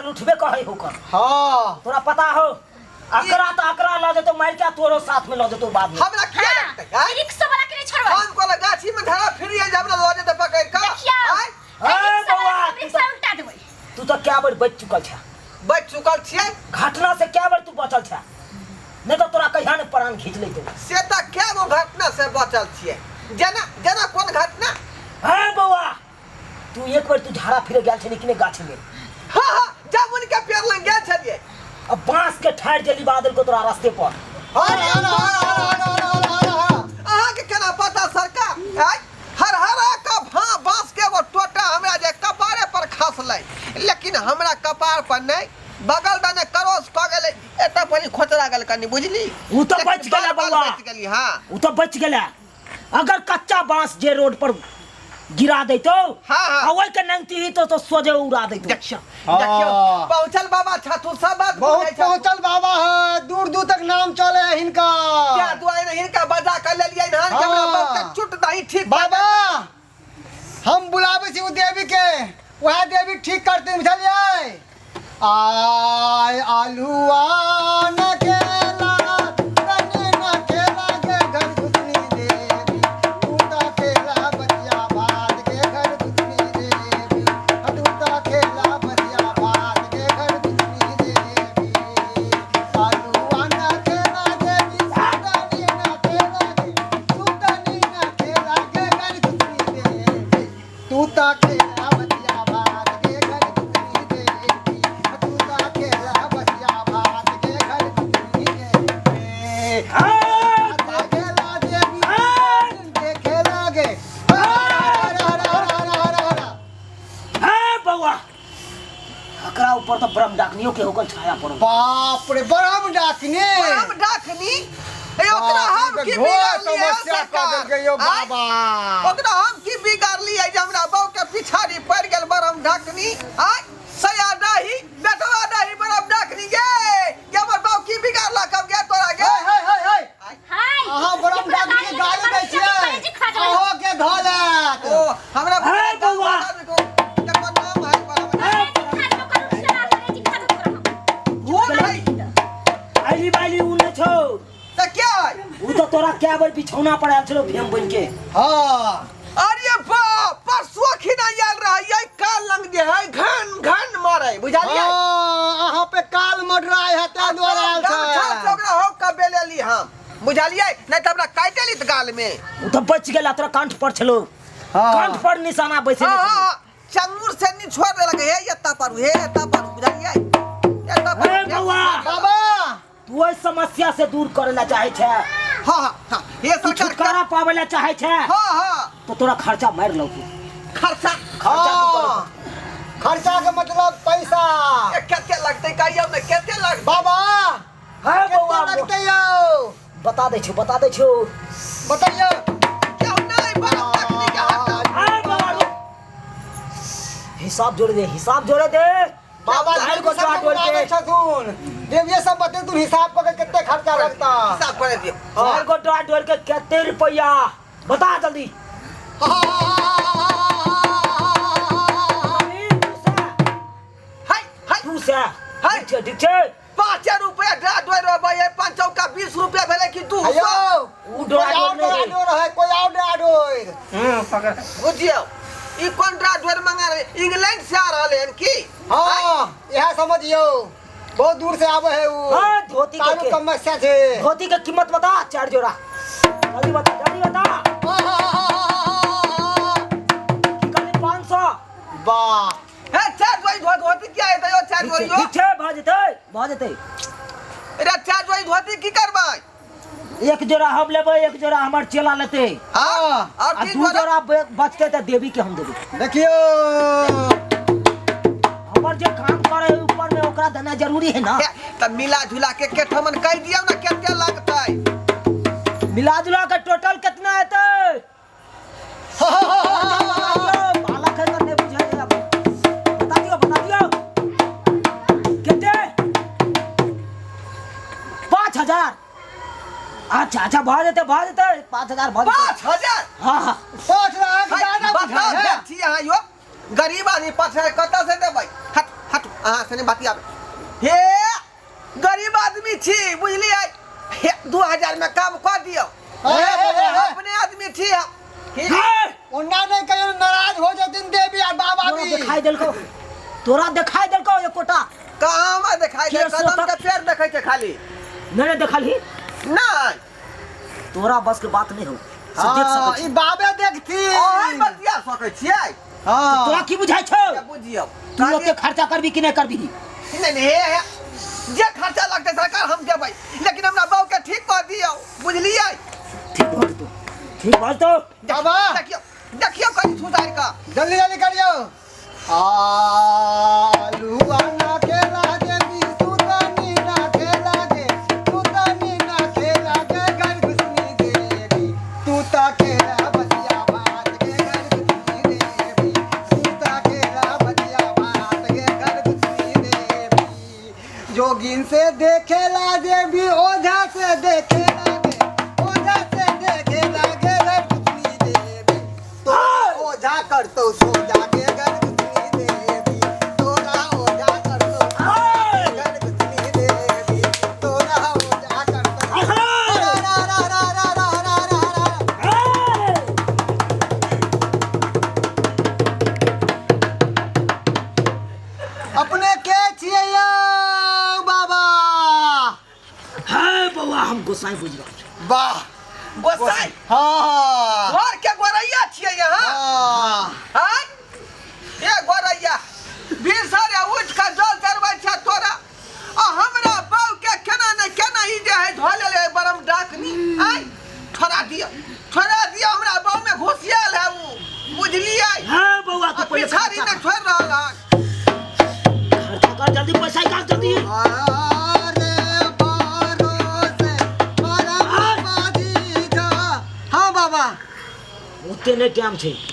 उठबे कहे हो कर। हाँ तोरा पता हो अकरा तो अकरा ला दे तो मार के तोरो साथ में ला दे तो बाद में हमरा क्या लगता है रिक्शा वाला के नहीं छोड़वा हम को गाछी में धरा फिर ये हमरा ला दे पकड़ का ए बउआ रिक्शा उल्टा देबै तू तो क्या बार बच चुकल छ बच चुकल छियै घटना से क्या बार तू बचल छ नहीं तो तोरा कहिया ने प्राण खींच लेतो से त क्या गो घटना से बचल छियै जना जना कोन घटना ए बउआ तू एक बार तू झाड़ा फिरे गेल छ लेकिन गाछ में हां हां जब उनके पेड़ लग गेल छलिए अब बांस के ठाड़ जली बादल को तोरा रास्ते पर अहाँ के केना पता सरकार हर का बांस के वो टोटा हमरा जे कपारे पर खसलै लेकिन हमरा कपार पर नहीं बगल दने करोस क गेलै एता परी खोचरा गेल कनी बुझली उ तो बच गेला बउआ बच गेली हां उ तो बच गेला अगर कच्चा बांस जे रोड पर गिरा देतो हां ओइ के नंगती ही तो सोजे उड़ा देतो देखियो पहुंचल बाबा छातू सब बात बहुत पहुंचल बाबा है दूर दूर तक नाम चले हिनका क्या दुआई नहीं हिनका बजा कर ले लिया धान के हमरा बाप के चुट दही ठीक बाबा हम बुलावे छी उ देवी के वह देवी ठीक करते बुझलिए आय आलूआ न केला कने न केला के घर घुसनी देवी तूता केला बचिया भात के घर घुसनी देवी तूता केला बचिया भात के घर घुसनी देवी आलूआ न केला देवी सुतनी न केला के सुतनी न केला के घर घुसनी देवी तूता केला बचिया भात के घर घुसनी देवी तूता केला बचिया भात के घर घुसनी देवी केला देवी देखे लागे ए बउआ अकरा ऊपर तो ब्रह्म डाकनियों के होकर छाया पड़ो बाप रे बरम डाकनी हम डाकनी ए ओकरा हम की बिगाड़ लिया समस्या कर देल गयो बाबा ओकरा हम की बिगाड़ लिया जे हमरा बाऊ के पिछाड़ी पड़ गेल बरम डाकनी आय सया दाही बेटवा दाही बरम डाकनी गे हमर बाऊ की बिगाड़ला कब गे तोरा गे हाय हाय अहाँ बरम डाकनी गाली दै छियै अहो के धले ओ हमरा हे बउआ देखो नाम है आइली बाइली उ न छौ त क्या उ तो तोरा क्या बार बिछौना पड़ाल छलो फेम बन के हां अरे बाप परसों खिना याल रहा ये काल लंग जे है घन मारे बुझालिए अहाँ पे काल मडराय है ते द्वारा आल छै ओकरा हो कबे लेली हम बुझालिए नहीं त हमरा काटे ली त गाल में उ तो बच गेला तोरा कंठ पर छलो कंठ पर निशाना बैसे हां चंगुर से नहीं छोड़ दे लगे हे एता पर बुझालिए एता पर ए बउआ बाबा तू ओइ समस्या से दूर करेला चाहे छै हां ये तू सरकार छुटकारा पावेला चाहे छै हां तो तोरा खर्चा मार लो तू खर्चा खर्चा के मतलब पैसा केते लगते कहियो ने केते लग बाबा है बउआ लगते यो बता दे छो बताइयो क्यों नहीं बरम डाकनी के हाथ है बउआ हिसाब जोड़े दे बाबा झाड़ को चाट बोल के छथुन देव ये सब बते तू हिसाब कर कितने खर्चा लगता हिसाब कर दियो झाड़ को चाट बोल के कितने रुपया बता जल्दी हाय तू से ठीक छे 5 रुपया ड्रा डोर भाई 5 चौका 20 रुपया भेले कि 200 अयो उ डोरा है कोई और डोर पकड़ बुझियो ई कोन ड्रा डोर मंगा रहे इंग्लैंड से आ रहले हन की हां यह समझियो बहुत दूर से आवे है वो हां धोती के समस्या छे धोती की कीमत बता 4 जोड़ा जल्दी बता की कहली 500 वाह है 4 जोई धोती क्या है तो 4 जोई ठीक छे भ जेते अरे 4 जोई धोती की करबै एक जोड़ा हम लेबै एक जोड़ा हमर चेला लेते हां और 2 जोड़ा बचते त देवी के हम देबे देखियो हमर जे काम करे ऊपर में ओकरा देना जरूरी है ना त मिला जुला के केठमन कह दियौ ना केते लगतै मिला जुला के टोटल कितना हेतै बालक है करने बुझाई बता दियो कितने 5000 अच्छा भा जेते 5000 5000 हां 5 लाख ज्यादा बता बुझाई है छी हां यो गरीब आदमी 5000 कत से देबै हट अहाँ सने बाती आबे हे गरीब आदमी छी बुझलियै हे 2000 में काम कर दियो अपने आदमी छी उन्ना नहीं कहियो नाराज हो जतिन देवी और बाबा तोरा भी दिखाई देलको तोरा दिखाई देलको ये कोटा कहाँ में दिखाई दे कदम के पैर देखे के खाली मैंने देखल ही नहीं तोरा बस के बात नहीं हो से देख हाँ सकै ई बाबे देखती ओहे बतिया सकै छियै हाँ तोरा की बुझाइ छौ क्या बुझियो तू ओते खर्चा करबी कि नहीं करबी नहीं नहीं हे जे खर्चा लगते सरकार हम देबै लेकिन हमरा बहू के ठीक कर दियो बुझलियै ठीक बात तो बाबा देखियो देखियो कहीं सुधार का जल्दी जल्दी करियो आलूआ ना के लागे भी सुतनी ना के लागे सुतनी ना के लागे घर घुसनी देवी तू ता के बतिया बात के घर घुसनी देवी तू ता के बतिया बात के घर घुसनी देवी जोगिन से देखेला देवी ओझा से देखेला ओझा से देखेला के घर घुसनी देवी तो ओझा कर तो सो जाके घर घुसनी देवी तोरा ओझा कर तो घर घुसनी देवी तोरा ओझा कर तो रा रा रा रा रा रा रा अपने के छियै यौ बाबा हां बउआ हम गोसाई बुझ रहल छी वाह गोसाई हाँ घर के गोरैया छियै यहाँ हाँ हाँ ये गोरैया बिसर उठ के जल चढ़बै छै तोरा आ हमरा बहू के केना ने केना ई जे है धो ले बरम डाकनी आई छोड़ा दियो हमरा बहू में घुसियाल है उ बुझलियै हां बउआ आ तो पहिले पिछाड़ी ने छोड़ रहल है खर्चा कर जल्दी पैसा निकाल जल्दी अरे बारो से बरबादी जा हाँ बाबा ओते नहीं टाइम छै